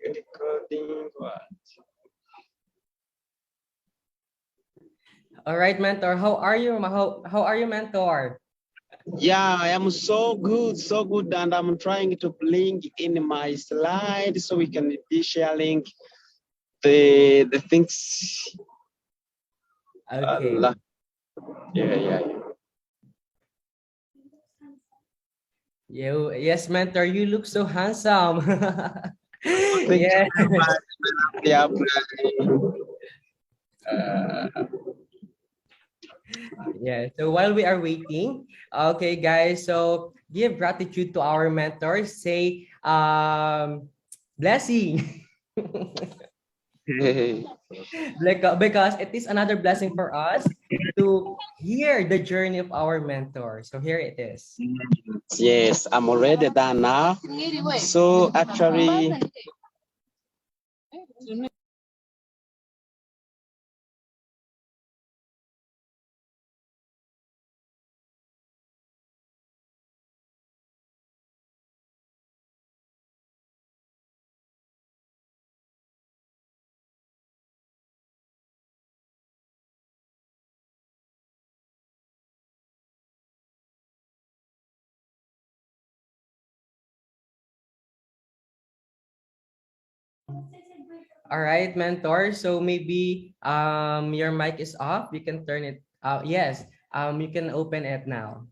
Recording what? All right, mentor. How are you? How are you, mentor? Yeah, I am so good, and I'm trying to link in my slide so we can be sharing the things. Okay. Yeah. Yes, mentor. You look so handsome. Thank Yeah. you very much. Yeah, Yeah. So while we are waiting, okay, guys. So give gratitude to our mentors. Say blessing. Because it is another blessing for us to hear the journey of our mentor. So here it is. yes, I'm already done now. So actually, All right, mentor. So maybe your mic is off. You can turn it yes. You can open it now.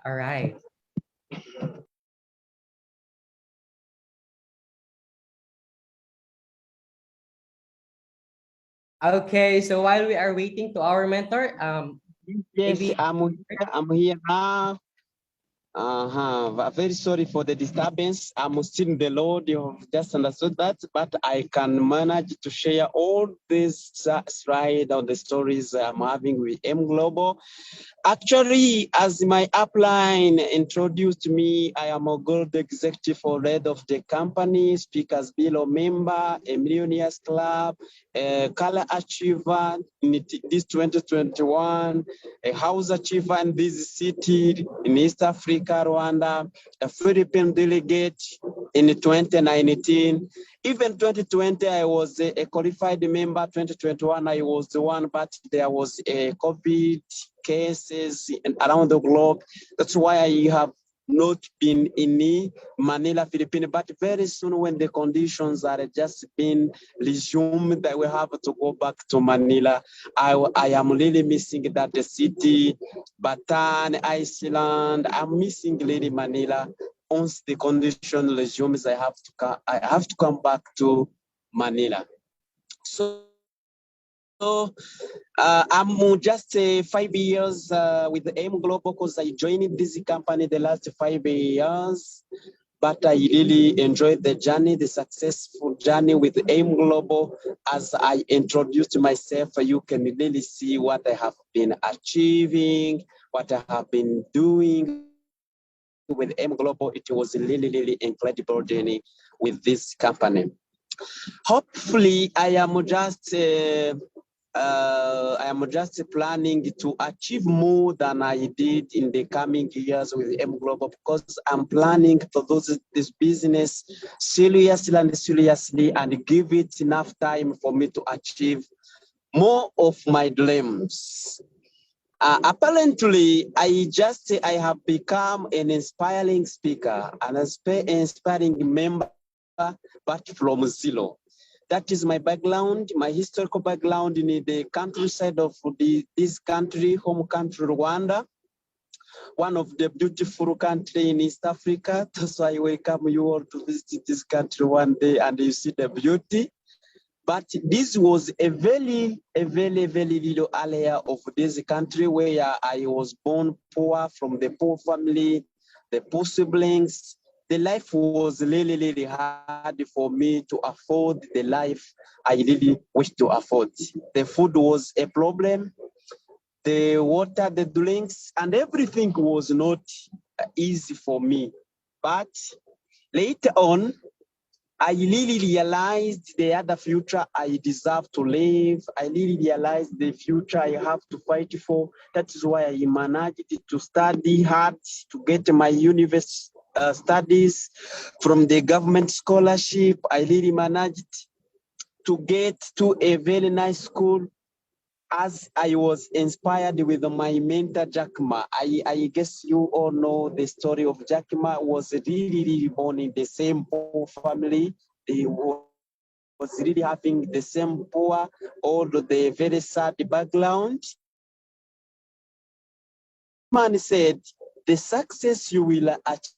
All right. Okay, so while we are waiting to our mentor, yes, maybe I'm here now. Very sorry for the disturbance. I'm still in the Lord. You have just understood that, but I can manage to share all these slides on the stories I'm having with M Global. Actually, as my upline introduced me, I am a gold executive for head of the company, speakers below member, a millionaires club, a color achiever in this 2021, a house achiever in this city in East Africa, Rwanda, a Philippine delegate in 2019. Even 2020, I was a qualified member. 2021, I was the one, but there was a COVID cases around the globe. That's why I have not been in Manila, Philippines. But very soon, when the conditions are just being resumed, that we have to go back to Manila. I am really missing that city, Bataan, Iceland. I'm missing really Manila. Once the condition resumes, I have to come back to Manila. So I'm just 5 years with AIM Global because I joined this company the last 5 years. But I really enjoyed the journey, the successful journey with AIM Global. As I introduced myself, you can really see what I have been achieving, what I have been doing with AIM Global. It was a really incredible journey with this company. Hopefully, I am just planning to achieve more than I did in the coming years with M Global because I'm planning to do this business seriously and give it enough time for me to achieve more of my dreams. Apparently, I have become an inspiring speaker, an inspiring member, but from zero. That is my background, my historical background in the countryside of this country, home country, Rwanda, one of the beautiful country in East Africa. So I welcome you all to visit this country one day and you see the beauty. But this was a very little area of this country where I was born poor from the poor family, the poor siblings. The life was really hard for me to afford the life I really wish to afford. The food was a problem, the water, the drinks, and everything was not easy for me. But later on, I really realized the other future I deserve to live. I really realized the future I have to fight for. That is why I managed to study hard to get my university studies from the government scholarship. I really managed to get to a very nice school as I was inspired with my mentor Jack Ma. I guess you all know the story of Jack Ma. Was really born in the same poor family. He was really having the same poor, all the very sad background. Man said, the success you will achieve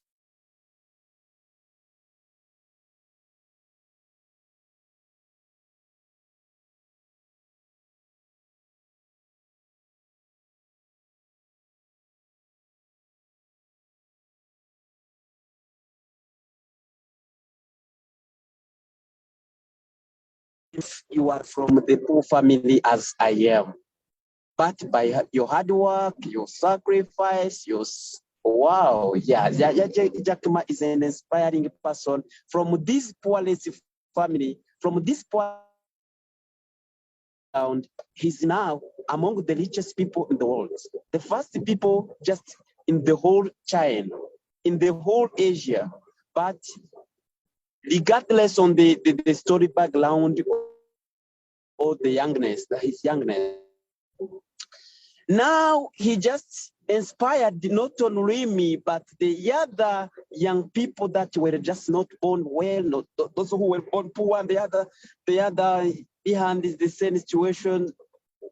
if you are from the poor family as I am. But by your hard work, your sacrifice, wow, yeah, Jack Ma is an inspiring person from this poorest family, from this poor background. He's now among the richest people in the world, the first people just in the whole China, in the whole Asia. But regardless on the story background or the youngness, his youngness, now he just inspired not only me, but the other young people that were just not born well, not those who were born poor, and the other behind the same situation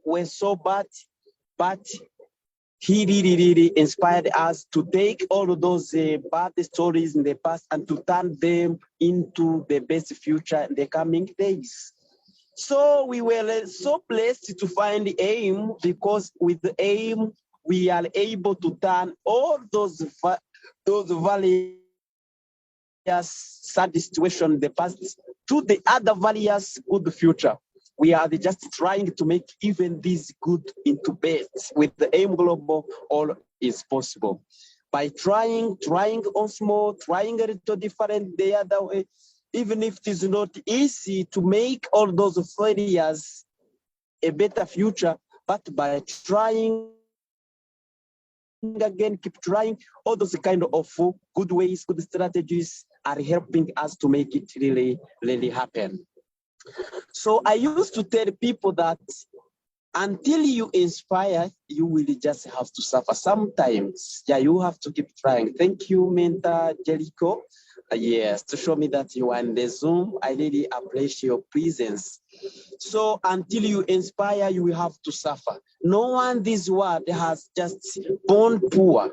were so bad. But he really inspired us to take all of those bad stories in the past and to turn them into the best future in the coming days. So we were so blessed to find the aim, because with the aim, we are able to turn all those various sad situations in the past to the other various good future. We are just trying to make even this good into best. With the aim global, all is possible. By trying on small, trying a little different the other way, even if it is not easy to make all those failures a better future, but by trying again, keep trying, all those kind of good ways, good strategies are helping us to make it really happen. So I used to tell people that until you inspire, you will just have to suffer. Sometimes, yeah, you have to keep trying. Thank you, Mentor Jericho. Yes, to show me that you are in the Zoom. I really appreciate your presence. So until you inspire, you will have to suffer. No one this world has just born poor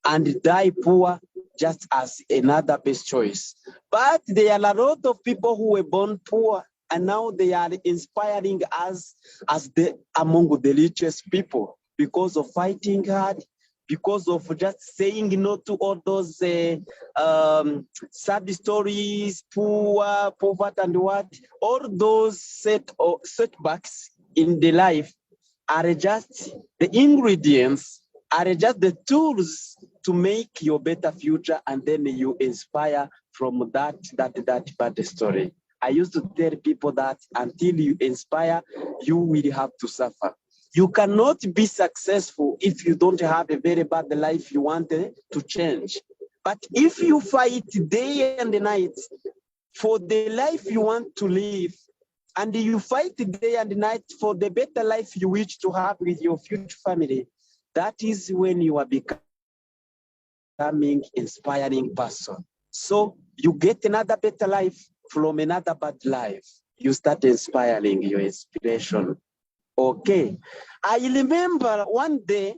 and die poor just as another best choice. But there are a lot of people who were born poor, and now they are inspiring us as among the richest people because of fighting hard, because of just saying no to all those sad stories, poverty, and what, all those setbacks in the life are just the ingredients, are just the tools to make your better future, and then you inspire from that bad story. I used to tell people that until you inspire, you will have to suffer. You cannot be successful if you don't have a very bad life you want to change. But if you fight day and night for the life you want to live, and you fight day and night for the better life you wish to have with your future family, that is when you are becoming inspiring person. So you get another better life from another bad life. You start inspiring your inspiration. Okay. I remember one day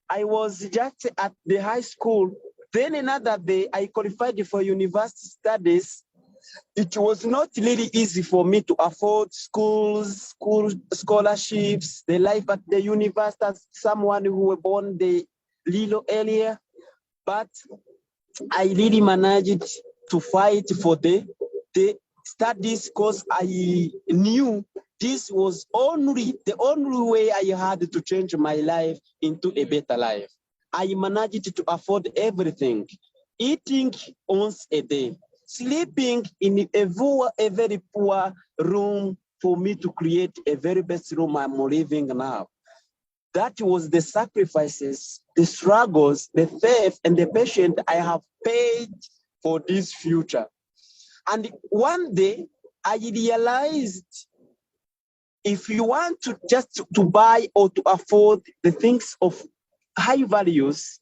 I was just at the high school. Then another day I qualified for university studies. It was not really easy for me to afford school scholarships, the life at the university as someone who was born the little earlier. But I really managed to fight for the studies because I knew this was the only way I had to change my life into a better life. I managed to afford everything, eating once a day, sleeping in a very poor room for me to create a very best room I'm living now. That was the sacrifices, the struggles, the faith, and the patience I have paid for this future. And one day I realized if you want to just to buy or to afford the things of high values,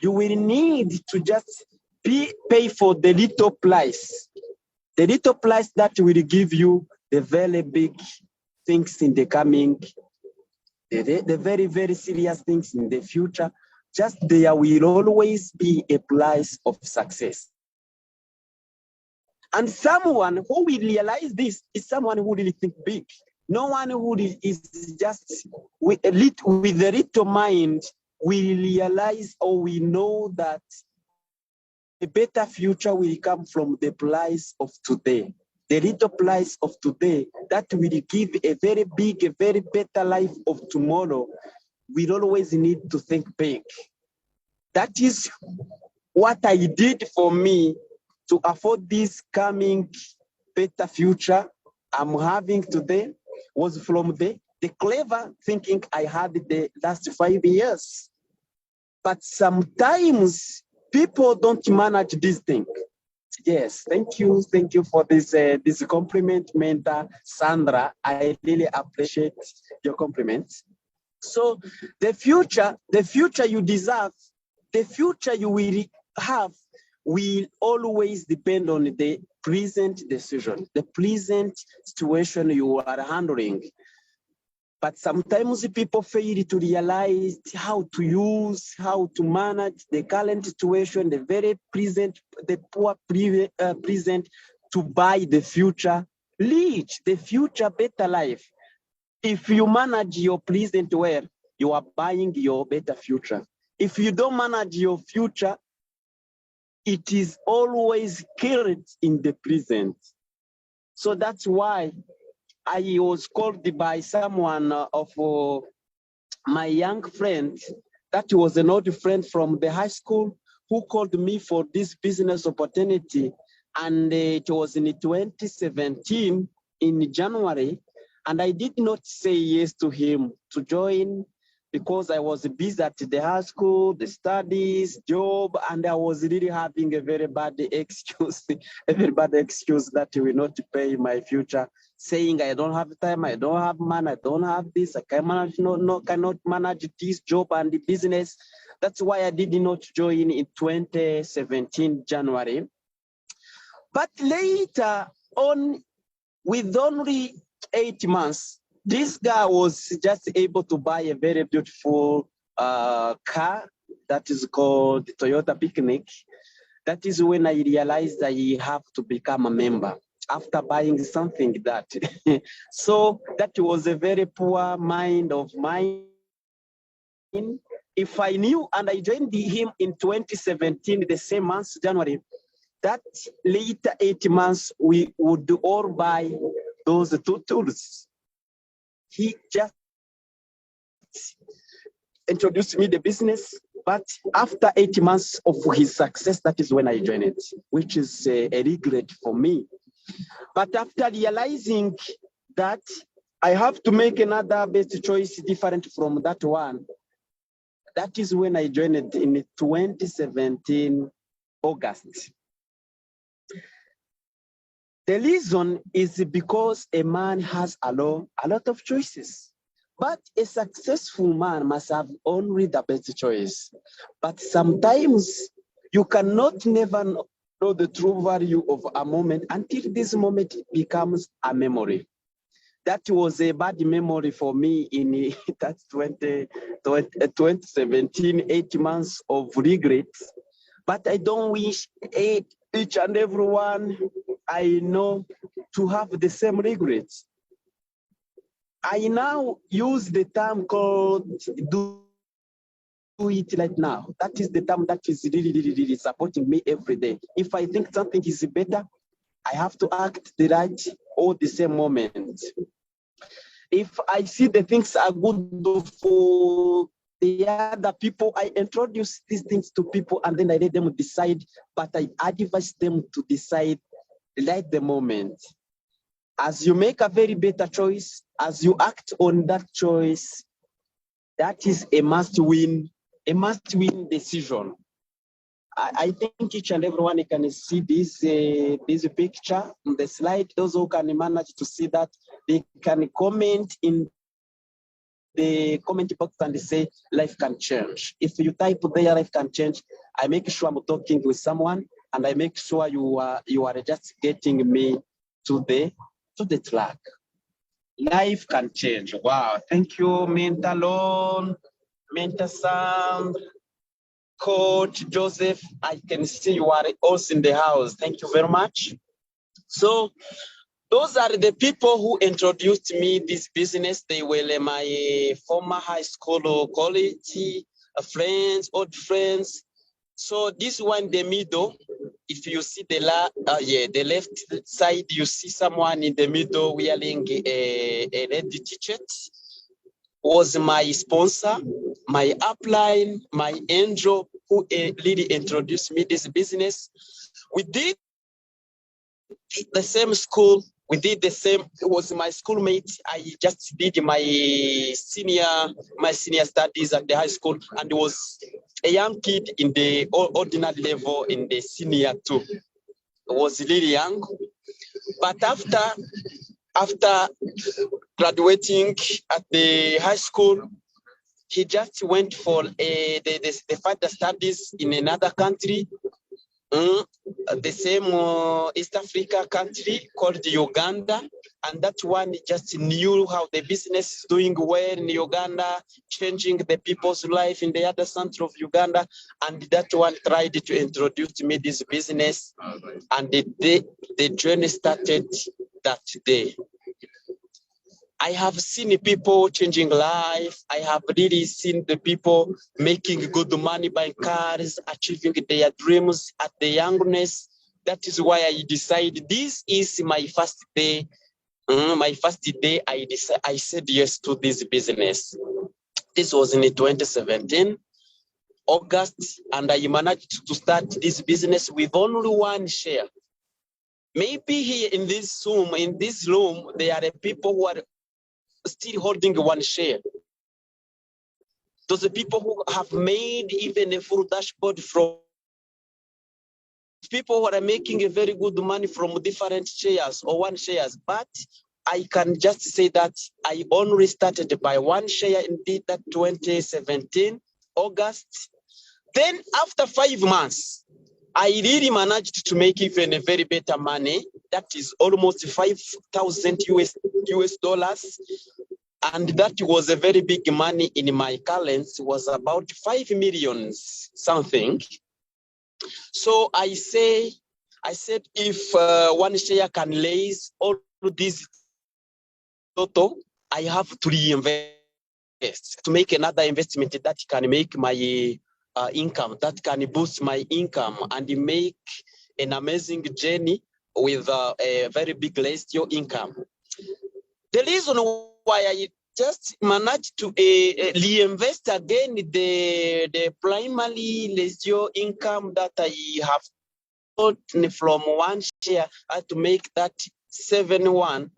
you will need to just pay for the little price. The little price that will give you the very big things in the coming, the very, very serious things in the future. Just there will always be a price of success. And someone who will realize this is someone who really think big. No one who is just with a little mind will realize or we know that a better future will come from the price of today. The little price of today that will give a very big, a very better life of tomorrow. We always need to think big. That is what I did for me to afford this coming better future I'm having today was from the clever thinking I had the last 5 years. But sometimes people don't manage this thing. Yes, thank you for this compliment, Mentor Sandra. I really appreciate your compliments. So the future you deserve, the future you will have will always depend on the present decision, the present situation you are handling. But sometimes people fail to realize how to use, how to manage the current situation, the very present, the poor present to buy the future, reach the future better life. If you manage your present well, you are buying your better future. If you don't manage your future, it is always killed in the present. So that's why I was called by someone of my young friend, that was an old friend from the high school, who called me for this business opportunity. And it was in 2017 in January. And I did not say yes to him to join because I was busy at the high school, the studies, job, and I was really having a very bad excuse, that he will not pay my future, saying I don't have time, I don't have money, I don't have this, I cannot manage this job and the business. That's why I did not join in 2017 January. But later on, with only 8 months, this guy was just able to buy a very beautiful car that is called Toyota Picnic. That is when I realized I have to become a member after buying something that. So that was a very poor mind of mine. If I knew, and I joined him in 2017, the same month, January, that later 8 months, we would all buy those two tools. He just introduced me the business, but after 8 months of his success, that is when I joined it, which is a regret for me. But after realizing that I have to make another best choice different from that one, that is when I joined it in 2017, August. The reason is because a man has a lot of choices. But a successful man must have only the best choice. But sometimes you cannot never know the true value of a moment until this moment becomes a memory. That was a bad memory for me in that 2017, 8 months of regrets. But I don't wish each and everyone I know to have the same regrets. I now use the term called do it right now. That is the term that is really supporting me every day. If I think something is better, I have to act the right or the same moment. If I see the things are good for the other people, I introduce these things to people and then I let them decide, but I advise them to decide right the moment. As you make a very better choice, as you act on that choice, that is a must-win decision. I think each and everyone can see this picture on the slide. Those who can manage to see that, they can comment in the comment box and say life can change. If you type there life can change, I make sure I'm talking with someone and I make sure you are just getting me to the track. Life can change. Wow, thank you, Mentalon, Mentasam, Coach Joseph. I can see you are also in the house. Thank you very much. So those are the people who introduced me this business. They were my former high school or college friends, old friends. So this one, the middle, if you see the left side, you see someone in the middle wearing a red t-shirt. Was my sponsor, my upline, my angel who really introduced me this business. We did the same school. We did the same. It was my schoolmate. I just did my senior studies at the high school, and it was a young kid in the ordinary level in the senior too. It was really young, but after graduating at the high school, he just went for the further studies in another country. The same East Africa country called Uganda, and that one just knew how the business is doing well in Uganda, changing the people's life in the other center of Uganda, and that one tried to introduce me this business, and the journey started that day. I have seen people changing life. I have really seen the people making good money buying cars, achieving their dreams at the youngness. That is why I decided this is my first day. I said yes to this business. This was in 2017, August, and I managed to start this business with only one share. Maybe here in this room, there are people who are still holding one share. Those are people who have made even a full dashboard from people who are making a very good money from different shares or one shares. But I can just say that I only started by one share in that 2017, August. Then after 5 months, I really managed to make even a very better money. That is almost 5,000 US dollars. And that was a very big money in my currency, was about 5 million something. So I said, if one share can raise all these total, I have to reinvest, to make another investment that can make my income, that can boost my income and make an amazing journey with a very big ratio income. The reason why I just managed to reinvest again the primary ratio income that I have gotten from one share to make that 7-1.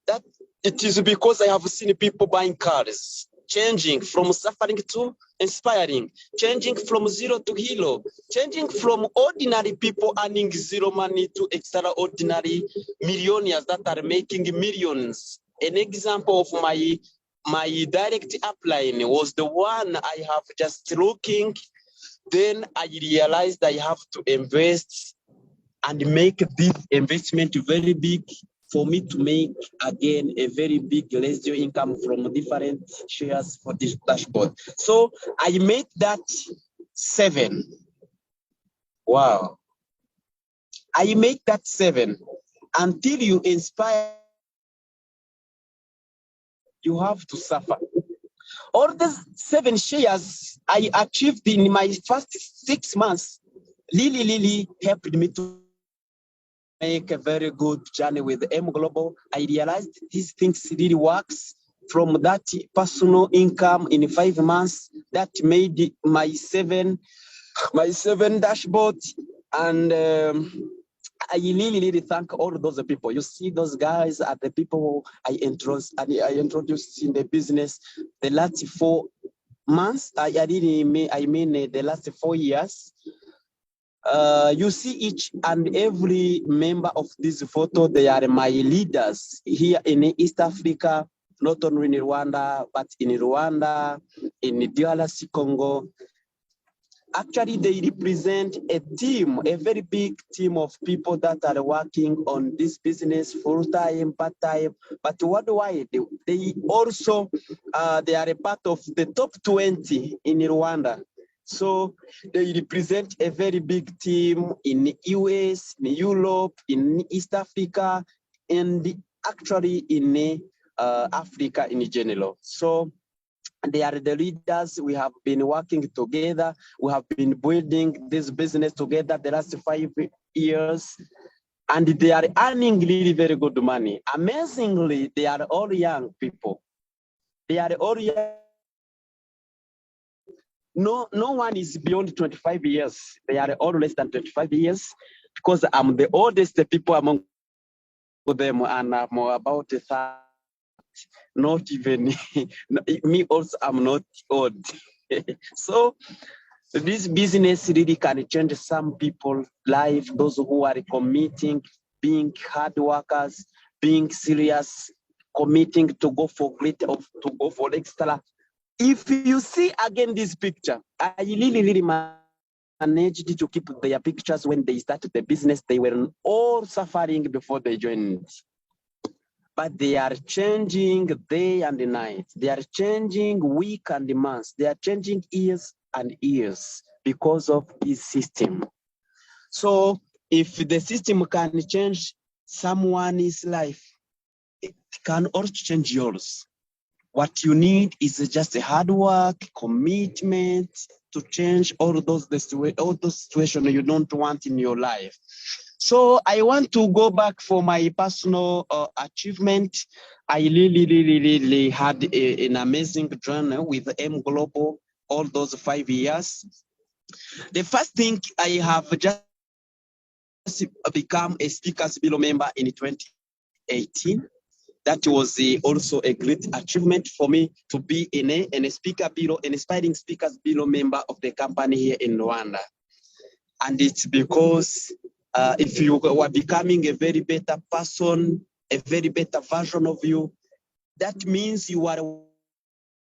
That it is because I have seen people buying cars, changing from suffering to inspiring, changing from zero to hero, changing from ordinary people earning zero money to extraordinary millionaires that are making millions. An example of my direct upline was the one I have just looking. Then I realized I have to invest and make this investment very big for me to make again a very big ratio income from different shares for this dashboard. So I made that 7. Wow. I made that 7. Until you inspire, you have to suffer. All these 7 shares I achieved in my first 6 months really helped me to make a very good journey with M Global. I realized these things really works. from that personal income in 5 months, that made my seven dashboard. And I really thank all those people. You see, those guys are the people I introduced in the business the last 4 months. I mean the last 4 years. You see each and every member of this photo, they are my leaders here in East Africa, not only in Rwanda, but in Rwanda, in DRC Congo. Actually, they represent a team, a very big team of people that are working on this business full-time, part-time. But what do I do? They also, they are a part of the top 20 in Rwanda. So they represent a very big team in the US, in Europe, in East Africa, and actually in Africa in general. So they are the leaders. We have been working together. We have been building this business together the last 5 years. And they are earning really very good money. Amazingly, they are all young people. They are all young. No one is beyond 25 years. They are all less than 25 years because I'm the oldest people among them, and I'm about 30. Not even me also, I'm not old. So this business really can change some people's life, those who are committing, being hard workers, being serious, committing to go for extra. If you see again this picture, I really managed to keep their pictures when they started the business. They were all suffering before they joined. But they are changing day and night. They are changing week and months. They are changing years and years because of this system. So if the system can change someone's life, it can also change yours. What you need is just a hard work, commitment to change all those situations you don't want in your life. So I want to go back for my personal achievement. I really had an amazing journey with M Global all those 5 years. The first thing, I have just become a Speakers Bureau member in 2018. That was also a great achievement for me to be in a speaker bureau, an inspiring speakers bureau member of the company here in Rwanda. And it's because if you are becoming a very better person, a very better version of you, that means you are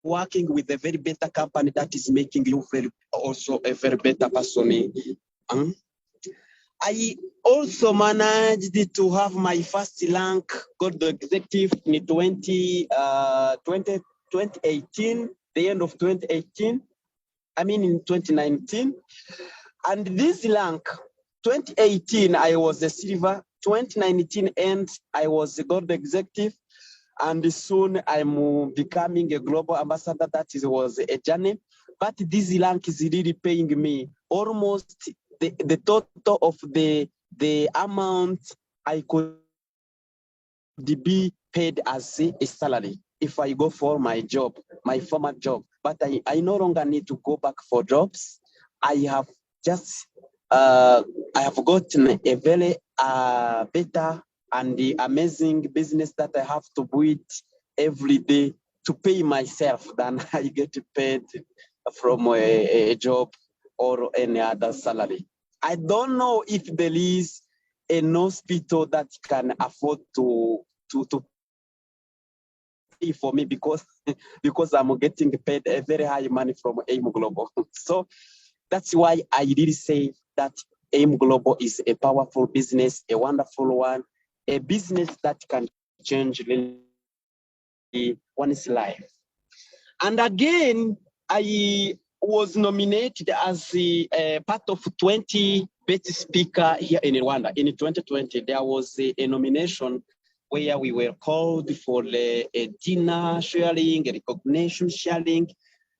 working with a very better company that is making you also a very better person. I also managed to have my first rank gold executive in 2018, the end of 2018. I mean in 2019. And this rank, 2018, I was a silver. 2019 end, I was a gold executive. And soon I'm becoming a global ambassador. That was a journey. But this rank is really paying me almost the total of the amount I could be paid as a salary if I go for my job, my former job. But I no longer need to go back for jobs. I have just I have gotten a very better and the amazing business that I have to build every day to pay myself than I get paid from a job or any other salary. I don't know if there is an hospital that can afford to pay for me because I'm getting paid a very high money from AIM Global. So that's why I really say that AIM Global is a powerful business, a wonderful one, a business that can change really one's life. And again, I was nominated as a part of 20 best speaker here in Rwanda. In 2020, there was a nomination where we were called for a dinner sharing, a recognition sharing.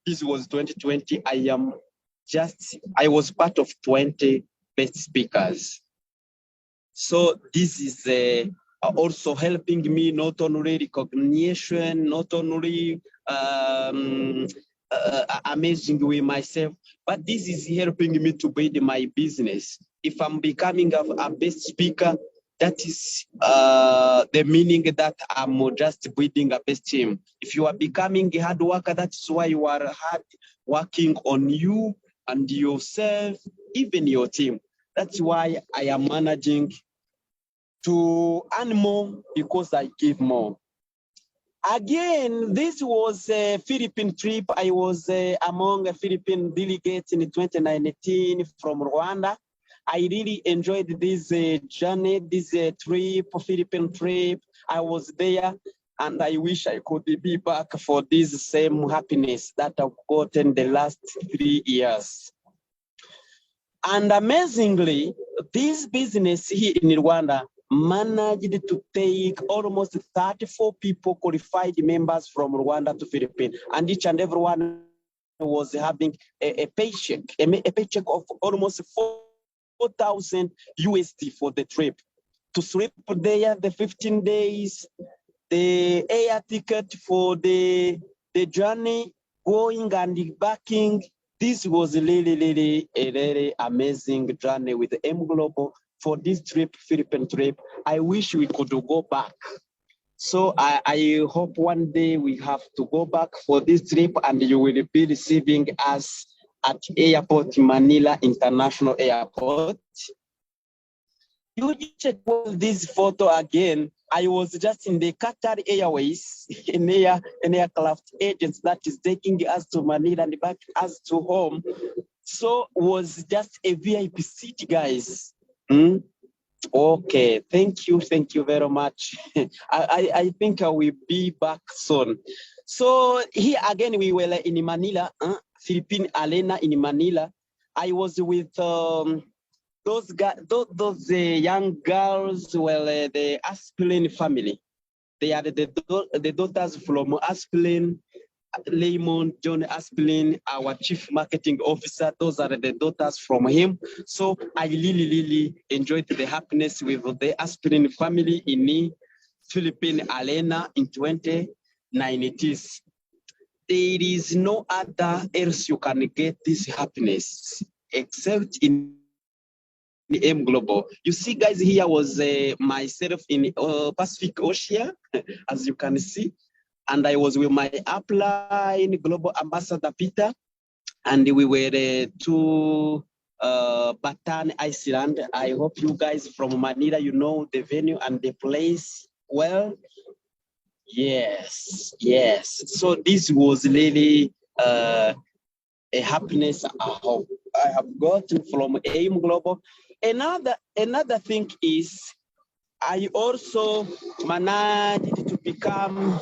This was 2020. I was part of 20 best speakers. So this is also helping me not only recognition, not only amazing with myself, but this is helping me to build my business. If I'm becoming a best speaker, that is the meaning that I'm just building a best team. If you are becoming a hard worker, that's why you are hard working on you and yourself, even your team. That's why I am managing to earn more because I give more. Again, this was a Philippine trip. I was among a Philippine delegates in 2019 from Rwanda. I really enjoyed this journey, this trip, Philippine trip. I was there, and I wish I could be back for this same happiness that I've gotten the last 3 years. And amazingly, this business here in Rwanda managed to take almost 34 people, qualified members from Rwanda to Philippines, and each and every one was having a paycheck of almost 4,000 USD for the trip. To sleep there the 15 days, the air ticket for the journey, going and backing. This was really a very amazing journey with M Global for this trip, Philippine trip. I wish we could go back. So I hope one day we have to go back for this trip, and you will be receiving us at airport, Manila International Airport. You check this photo again. I was just in the Qatar Airways, an aircraft agent that is taking us to Manila and back us to home. So was just a VIP seat, guys. Okay, thank you very much. I think I will be back soon. So here again, we were in Manila, Philippine Arena in Manila. I was with those young girls, well, the Aspelin family. They are the daughters from Aspelin, Lemon, John Aspelin, our chief marketing officer. Those are the daughters from him. So I really enjoyed the happiness with the Aspelin family in the Philippine Arena in 2019. There is no other else you can get this happiness except in M Global. You see, guys, here was myself in Pacific Ocean, as you can see, and I was with my upline global ambassador Peter, and we were to Bataan Iceland. I hope you guys from Manila, you know the venue and the place well. Yes. So this was really a happiness I have gotten from AIM Global. Another thing is I also managed to become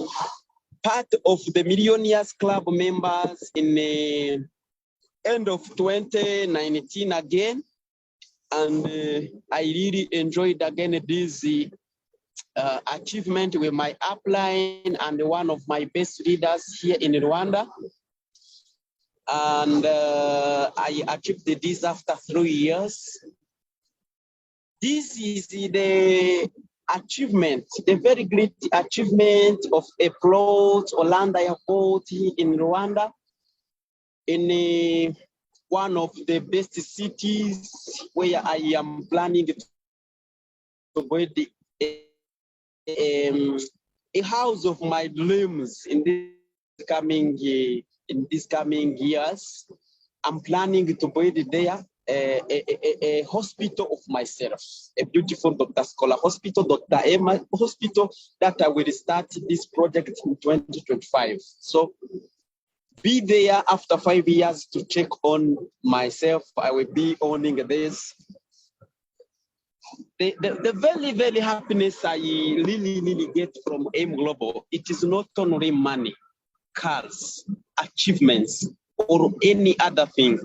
part of the Millionaires Club members in the end of 2019 again. And I really enjoyed again this achievement with my upline and one of my best leaders here in Rwanda. And I achieved this after 3 years. This is the achievement, the very great achievement of a plot, Orlando Airport in Rwanda, in one of the best cities where I am planning to build a house of my dreams in these coming years. I'm planning to build there a hospital of myself, a beautiful Dr. Schola hospital, Dr. Emma hospital, that I will start this project in 2025. So be there after 5 years to check on myself. I will be owning this. The very happiness I really get from AIM Global, it is not only money, cars, achievements, or any other thing,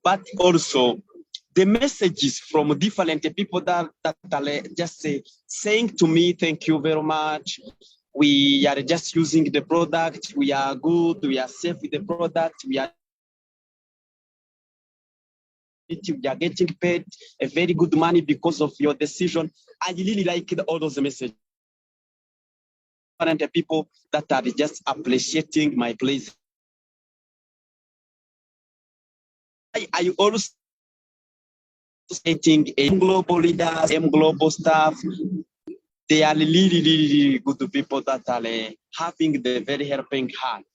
but also the messages from different people that are just saying to me, thank you very much. We are just using the product. We are good. We are safe with the product. We are getting paid a very good money because of your decision. I really like all those messages. different people that are just appreciating my place. I also stating global leaders, global staff. They are really good people that are having the very helping hand.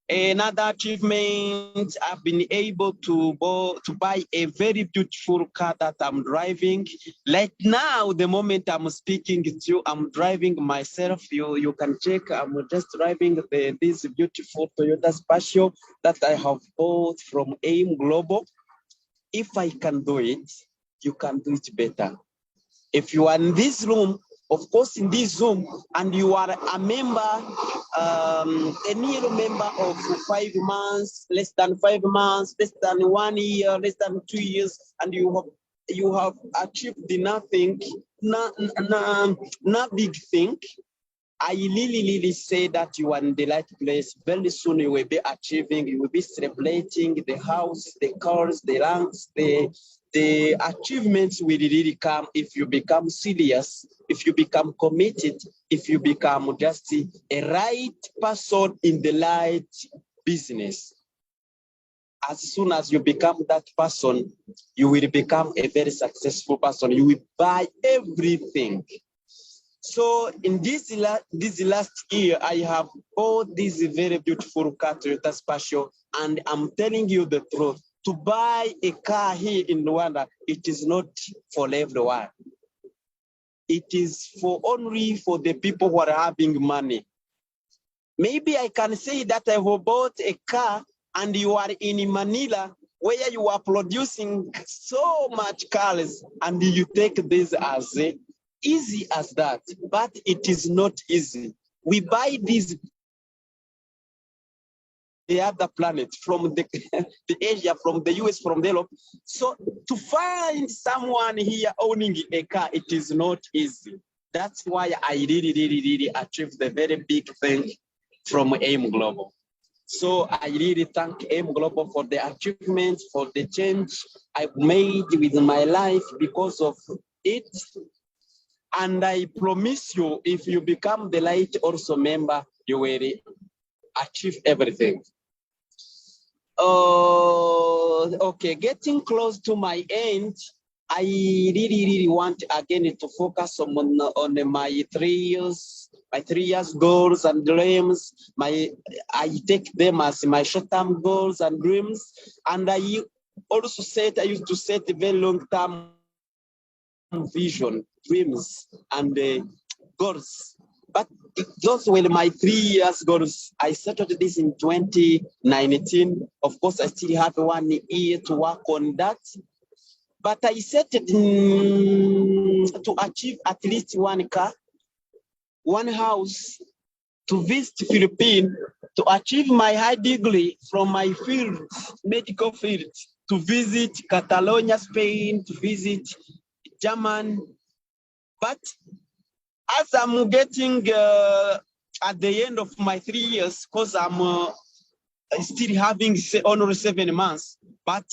Another achievement, I've been able to buy a very beautiful car that I'm driving. Like now, the moment I'm speaking to you, I'm driving myself. You can check, I'm just driving this beautiful Toyota Spatial that I have bought from AIM Global. If I can do it, you can do it better. If you are in this room, of course, in this room, and you are a member, a new member of 5 months, less than 5 months, less than 1 year, less than 2 years, and you have achieved nothing, not big thing. I really say that you are in the right place. Very soon you will be achieving, you will be celebrating the house, the cars, the ranks, the achievements will really come if you become serious, if you become committed, if you become just a right person in the right business. As soon as you become that person, you will become a very successful person. You will buy everything. So in this last year, I have bought this very beautiful car, Toyota Spatial, and I'm telling you the truth. To buy a car here in Rwanda, it is not for everyone. It is only for the people who are having money. Maybe I can say that I have bought a car and you are in Manila where you are producing so much cars and you take this as easy as that, but it is not easy. We buy these the other planet from the Asia, from the US, from the Europe. So to find someone here owning a car, it is not easy. That's why I really achieved the very big thing from AIM Global. So I really thank AIM Global for the achievements, for the change I've made with my life because of it. And I promise you, if you become the Light also member, you will achieve everything. Okay, getting close to my end, I really want again to focus on my 3 years, goals and dreams. I take them as my short-term goals and dreams, and I used to set a very long-term vision, dreams, and goals. But those were my 3 years goals. I started this in 2019. Of course, I still have 1 year to work on that. But I set it to achieve at least 1 car, 1 house, to visit Philippines, to achieve my high degree from my field, medical field, to visit Catalonia, Spain, to visit Germany. But as I'm getting at the end of my 3 years, because I'm still having only 7 months, but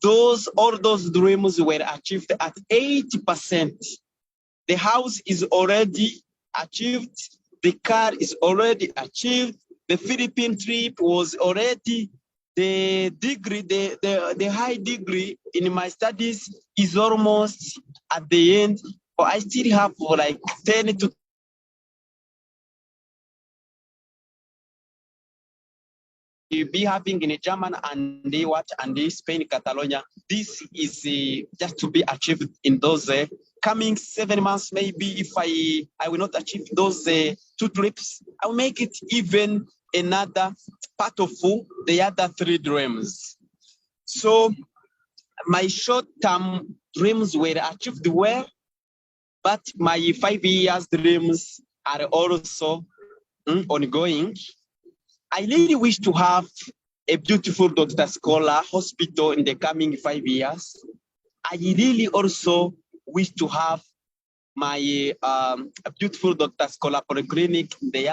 all those dreams were achieved at 80%. The house is already achieved, the car is already achieved, the Philippine trip was already, the degree, the high degree in my studies is almost at the end. But I still have like 10 to be having in German and the Spain, Catalonia. This is just to be achieved in those coming 7 months. Maybe if I will not achieve those 2 trips, I'll make it even another part of the other 3 dreams. So my short-term dreams were achieved well, but my 5 years dreams are also ongoing. I really wish to have a beautiful Dr. Schola hospital in the coming 5 years. I really also wish to have my beautiful Dr. Schola polyclinic in the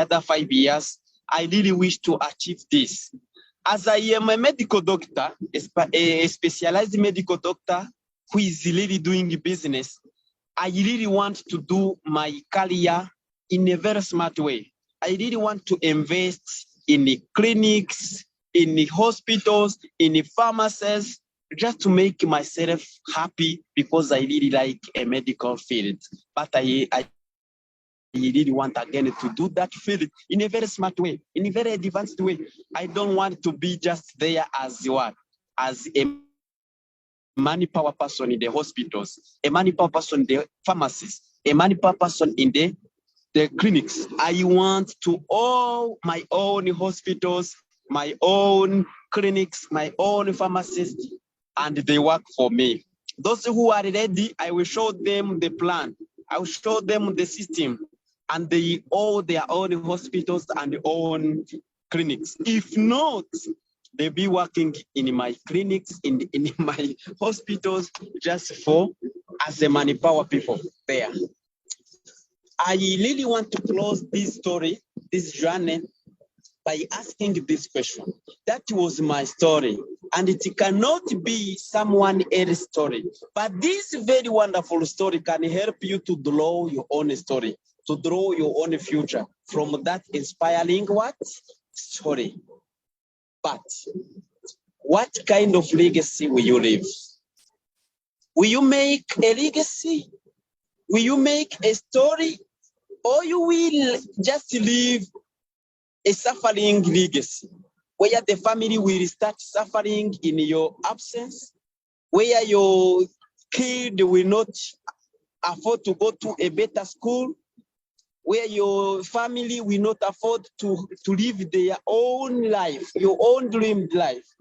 other 5 years. I really wish to achieve this. As I am a medical doctor, a specialized medical doctor who is really doing business, I really want to do my career in a very smart way. I really want to invest in the clinics, in the hospitals, in the pharmacies, just to make myself happy because I really like a medical field. But I really want again to do that field in a very smart way, in a very advanced way. I don't want to be just there as what? As a money power person in the hospitals, a money power person in the pharmacies, a money power person in the clinics. I want to all my own hospitals, my own clinics, my own pharmacies, and they work for me. Those who are ready, I will show them the plan. I will show them the system, and they all their own hospitals and own clinics. If not, they be working in my clinics, in my hospitals, just for as a money power people there. I really want to close this story, this journey, by asking this question. That was my story, and it cannot be someone else's story. But this very wonderful story can help you to draw your own story, to draw your own future from that inspiring what? Story. But what kind of legacy will you leave? Will you make a legacy? Will you make a story? Or you will just leave a suffering legacy where the family will start suffering in your absence, where your kid will not afford to go to a better school, where your family will not afford to live their own life, your own dreamed life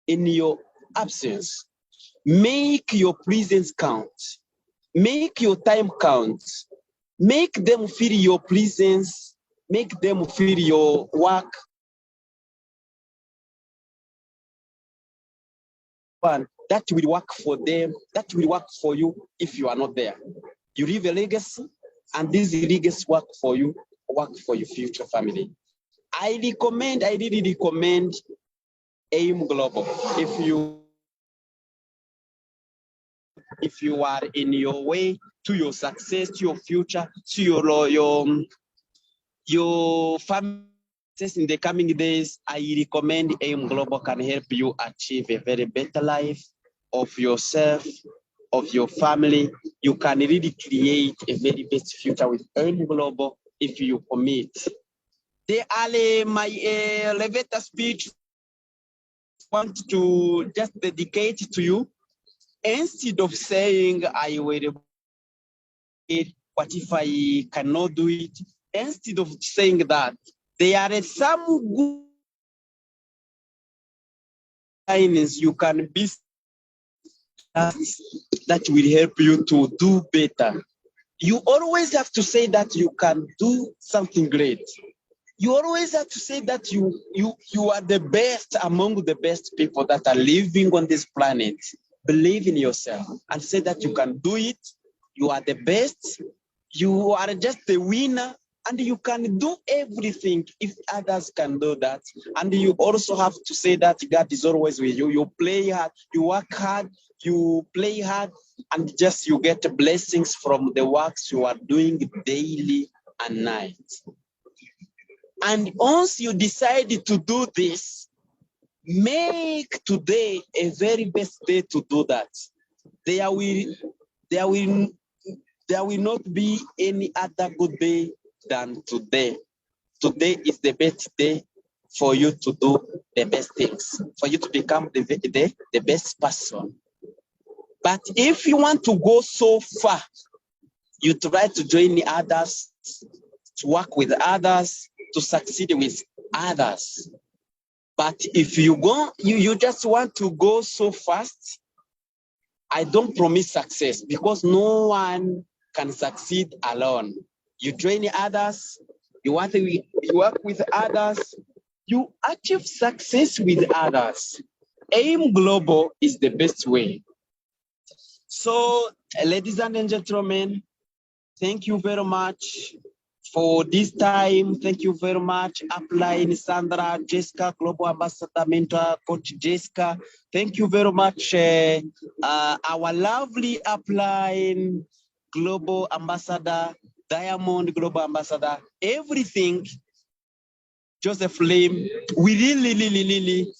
in your absence. Make your presence count. Make your time count. Make them feel your presence. Make them feel your work. That will work for them. That will work for you if you are not there. You leave a legacy, and this legacy work for you, work for your future family. I really recommend AIM Global. If you are in your way to your success, to your future, to your family in the coming days, I recommend AIM Global can help you achieve a very better life of yourself, of your family. You can really create a very best future with AIM Global if you commit. They are my elevator speech. Want to just dedicate to you. Instead of saying I will it, what if I cannot do it? Instead of saying that, there are some good signs you can be that will help you to do better. You always have to say that you can do something great. You always have to say that you are the best among the best people that are living on this planet. Believe in yourself and say that you can do it. You are the best. You are just the winner, and you can do everything if others can do that. And you also have to say that God is always with you. You play hard, you work hard, you play hard, and just you get blessings from the works you are doing daily and night. And once you decide to do this, make today a very best day to do that. There will not be any other good day than today. Today is the best day for you to do the best things, for you to become the best person. But if you want to go so far, you try to join the others, to work with others, to succeed with others. But if you just want to go so fast, I don't promise success because no one can succeed alone. You train others, you work with others, you achieve success with others. AIM Global is the best way. So, ladies and gentlemen, thank you very much for this time. Thank you very much, Upline, Sandra, Jessica, Global Ambassador Mentor, Coach Jessica. Thank you very much, our lovely Upline, Global Ambassador, Diamond Global Ambassador, everything. Joseph Lim, we really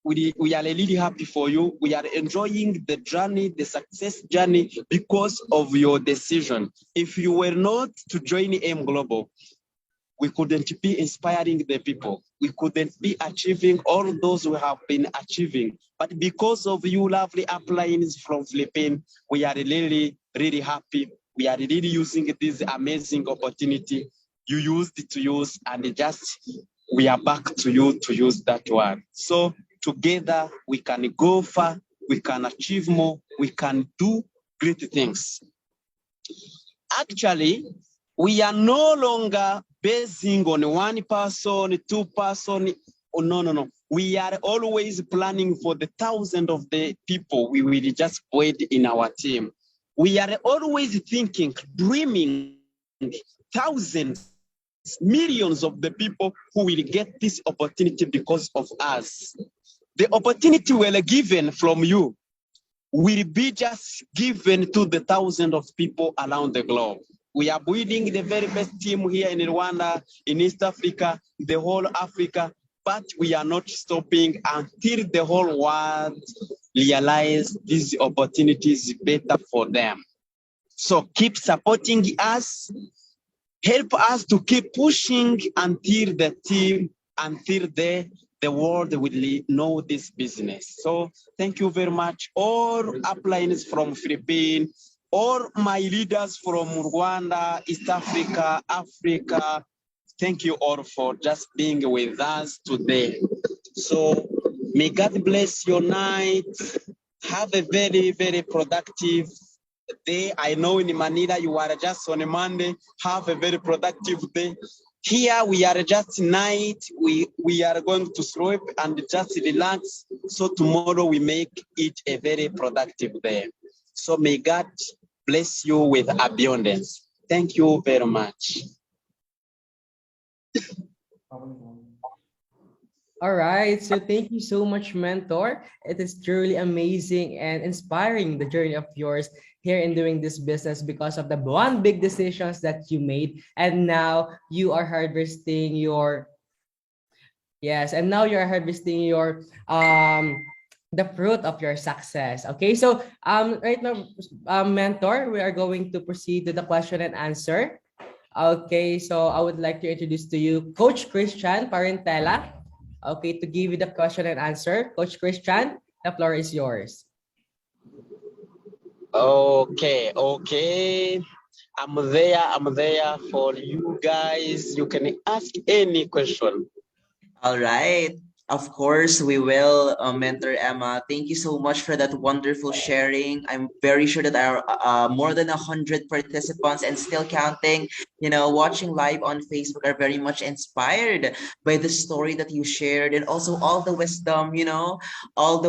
we are really happy for you. We are enjoying the journey, the success journey, because of your decision. If you were not to join M Global, we couldn't be inspiring the people. We couldn't be achieving all those we have been achieving. But because of you, lovely uplines from Philippines, we are really happy. We are really using this amazing opportunity you used to use, and just we are back to you to use that one. So together we can go far, we can achieve more, we can do great things. Actually, we are no longer basing on one person, two person. Oh, no. We are always planning for the thousands of the people we will just put in our team. We are always thinking, dreaming thousands, millions of the people who will get this opportunity because of us. The opportunity we're given from you will be just given to the thousands of people around the globe. We are building the very best team here in Rwanda, in East Africa, the whole Africa, but we are not stopping until the whole world realize these opportunities better for them. So keep supporting us, help us to keep pushing until the team, until the world will know this business. So thank you very much. All uplines from Philippines, all my leaders from Rwanda, East Africa, Africa, thank you all for just being with us today. So may God bless your night. Have a very productive day. I know in Manila you are just on a Monday. Have a very productive day. Here we are just night. We are going to sleep and just relax. So tomorrow we make it a very productive day. So may God bless you with abundance. Thank you very much. All right, so thank you so much, mentor. It is truly amazing and inspiring, the journey of yours here in doing this business, because of the one big decisions that you made, and now you are harvesting your and now you're harvesting your the fruit of your success. Okay, so right now, mentor, we are going to proceed to the question and answer. Okay, so I would like to introduce to you Coach Christian Parentela. Okay, to give you the question and answer. Coach Christian, the floor is yours. Okay. I'm there for you guys. You can ask any question. All right. Of course, we will, Mentor Emma. Thank you so much for that wonderful sharing. I'm very sure that our more than 100 participants and still counting, watching live on Facebook are very much inspired by the story that you shared, and also all the wisdom, all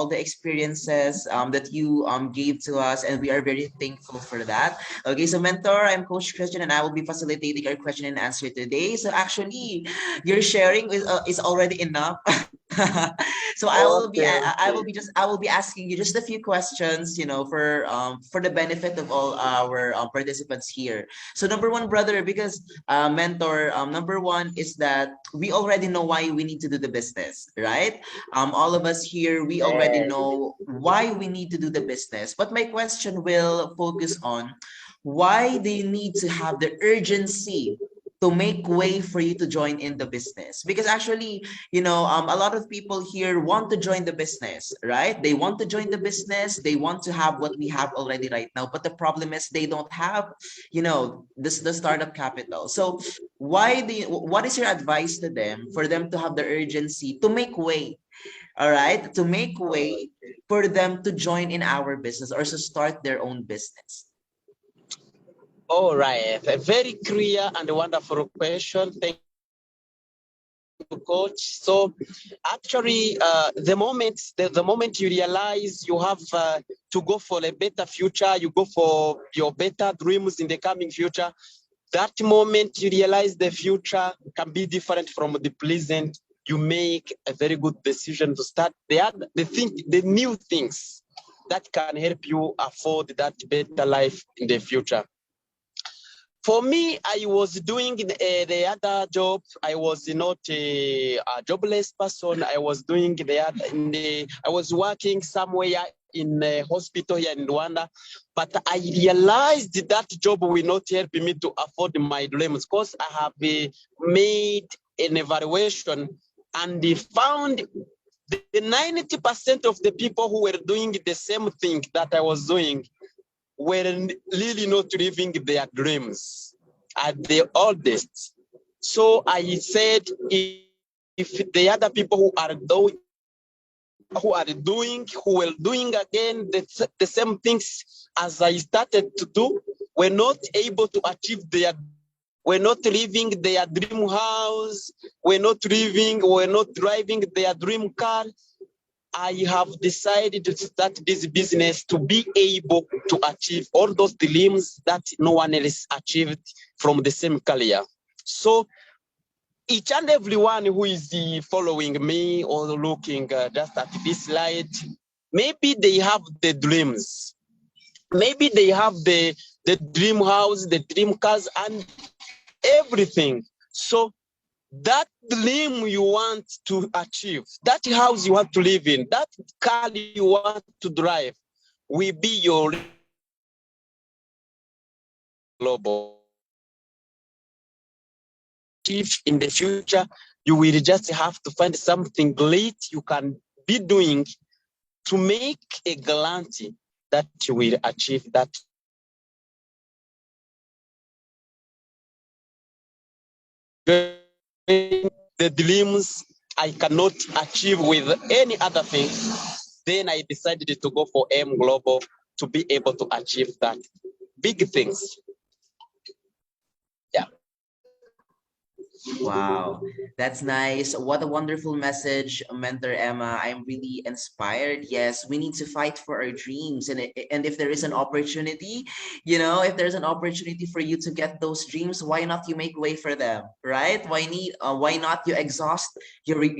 the experiences that you gave to us, and we are very thankful for that. Okay, so Mentor, I'm Coach Christian, and I will be facilitating our question and answer today. So actually, your sharing is already enough. So I will be asking you just a few questions, for the benefit of all our participants here. So number one, brother, because mentor, number one is that we already know why we need to do the business, right? All of us here, we already know why we need to do the business. But my question will focus on, why do you need to have the urgency to make way for you to join in the business? Because actually, a lot of people here want to join the business, right? They want to join the business. They want to have what we have already right now. But the problem is they don't have, the startup capital. So what is your advice to them for them to have the urgency to make way? All right, to make way for them to join in our business or to start their own business. All right, a very clear and wonderful question. Thank you, Coach. So, actually, the moment you realize you have to go for a better future, you go for your better dreams in the coming future, that moment you realize the future can be different from the present, you make a very good decision to start the new things that can help you afford that better life in the future. For me, I was doing the other job. I was not a jobless person. I was doing I was working somewhere in a hospital here in Rwanda, but I realized that job will not help me to afford my dreams because I have made an evaluation and found the 90% of the people who were doing the same thing that I was doing were really not living their dreams at the oldest. So I said, if the other people who were doing again the same things as I started to do, were not able to achieve were not living their dream house, were not driving their dream car, I have decided to start this business to be able to achieve all those dreams that no one else achieved from the same career. So each and everyone who is following me or looking just at this slide, maybe they have the dreams. Maybe they have the dream house, the dream cars, and everything. So that dream you want to achieve, that house you want to live in, that car you want to drive, will be your global. If in the future, you will just have to find something great you can be doing to make a guarantee that you will achieve that. The dreams I cannot achieve with any other thing, then I decided to go for M Global to be able to achieve that big things. Yeah. Wow, that's nice. What a wonderful message, Mentor Emma. I'm really inspired. Yes, we need to fight for our dreams. And if there is an opportunity, if there's an opportunity for you to get those dreams, why not you make way for them, right? Why not you exhaust your